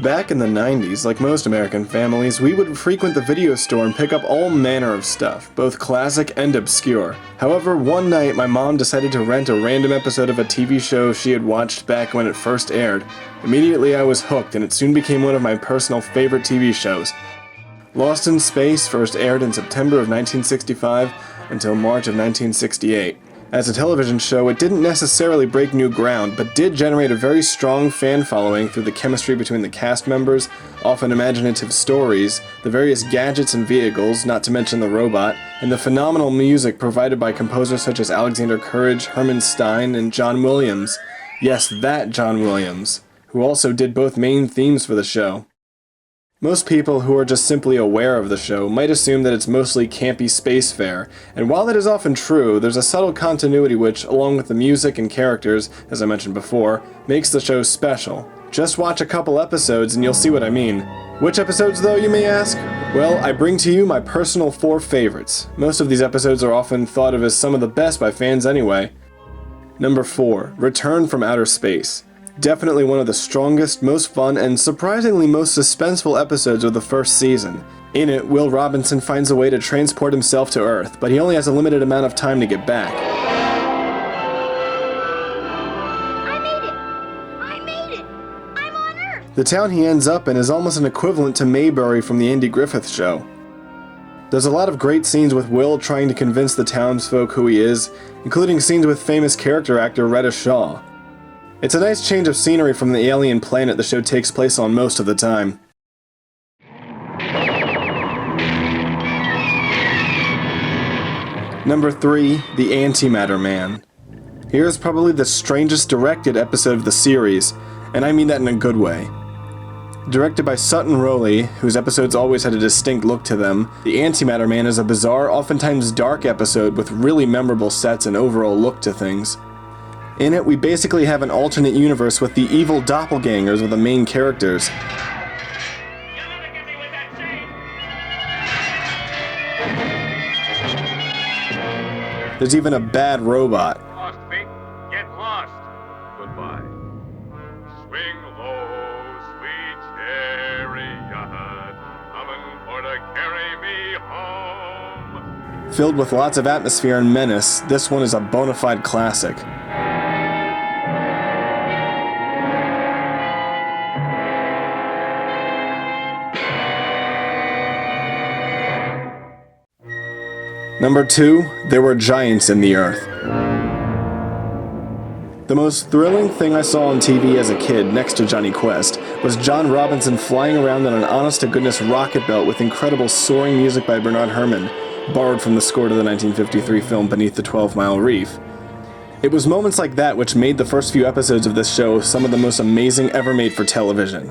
Back in the 90s, like most American families, we would frequent the video store and pick up all manner of stuff, both classic and obscure. However, one night my mom decided to rent a random episode of a TV show she had watched back when it first aired. Immediately I was hooked, and it soon became one of my personal favorite TV shows. Lost in Space first aired in September of 1965 until March of 1968. As a television show, it didn't necessarily break new ground, but did generate a very strong fan following through the chemistry between the cast members, often imaginative stories, the various gadgets and vehicles, not to mention the robot, and the phenomenal music provided by composers such as Alexander Courage, Herman Stein, and John Williams. Yes, that John Williams, who also did both main themes for the show. Most people who are just simply aware of the show might assume that it's mostly campy space fare, and while that is often true, there's a subtle continuity which, along with the music and characters, as I mentioned before, makes the show special. Just watch a couple episodes and you'll see what I mean. Which episodes though, you may ask? Well, I bring to you my personal 4 favorites. Most of these episodes are often thought of as some of the best by fans anyway. Number 4. Return from Outer Space. Definitely one of the strongest, most fun, and surprisingly most suspenseful episodes of the first season. In it, Will Robinson finds a way to transport himself to Earth, but he only has a limited amount of time to get back. I made it! I'm on Earth! The town he ends up in is almost an equivalent to Maybury from the Andy Griffith Show. There's a lot of great scenes with Will trying to convince the townsfolk who he is, including scenes with famous character actor Retta Shaw. It's a nice change of scenery from the alien planet the show takes place on most of the time. Number 3. The Antimatter Man. Here's probably the strangest directed episode of the series, and I mean that in a good way. Directed by Sutton Rowley, whose episodes always had a distinct look to them, The Antimatter Man is a bizarre, oftentimes dark episode with really memorable sets and overall look to things. In it, we basically have an alternate universe with the evil doppelgangers of the main characters. There's even a bad robot. Lost, Fink. Get lost. Goodbye. Swing low, sweet chariot, coming for to carry me home. Filled with lots of atmosphere and menace, this one is a bona fide classic. Number 2, There Were Giants in the Earth. The most thrilling thing I saw on TV as a kid, next to Johnny Quest, was John Robinson flying around on an honest-to-goodness rocket belt with incredible soaring music by Bernard Herrmann, borrowed from the score to the 1953 film Beneath the 12-Mile Reef. It was moments like that which made the first few episodes of this show some of the most amazing ever made for television.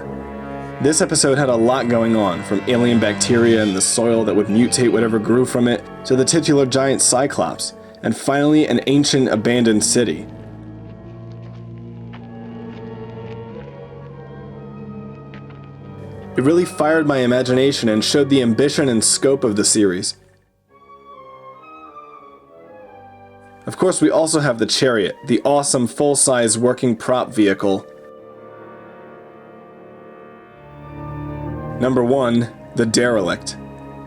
This episode had a lot going on, from alien bacteria in the soil that would mutate whatever grew from it, to the titular giant Cyclops, and finally an ancient abandoned city. It really fired my imagination and showed the ambition and scope of the series. Of course, we also have the Chariot, the awesome full-size working prop vehicle. Number 1, The Derelict.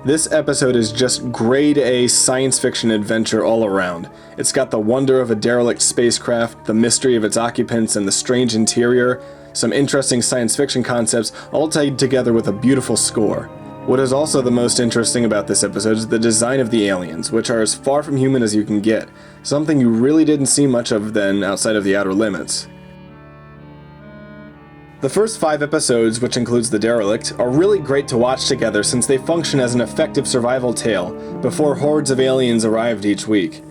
This episode is just grade A science fiction adventure all around. It's got the wonder of a derelict spacecraft, the mystery of its occupants, and the strange interior, some interesting science fiction concepts, all tied together with a beautiful score. What is also the most interesting about this episode is the design of the aliens, which are as far from human as you can get, something you really didn't see much of then outside of the Outer Limits. The first 5 episodes, which includes The Derelict, are really great to watch together since they function as an effective survival tale before hordes of aliens arrived each week.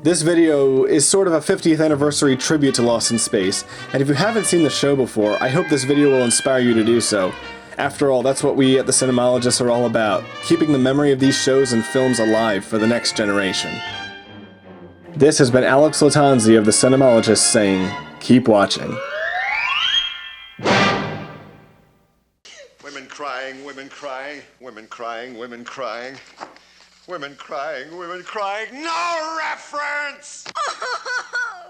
This video is sort of a 50th anniversary tribute to Lost in Space, and if you haven't seen the show before, I hope this video will inspire you to do so. After all, that's what we at the Cinemologists are all about, keeping the memory of these shows and films alive for the next generation. This has been Alex Latanzi of the Cinemologists saying, keep watching. Women crying, women crying, women crying, women crying. Women crying, no reference!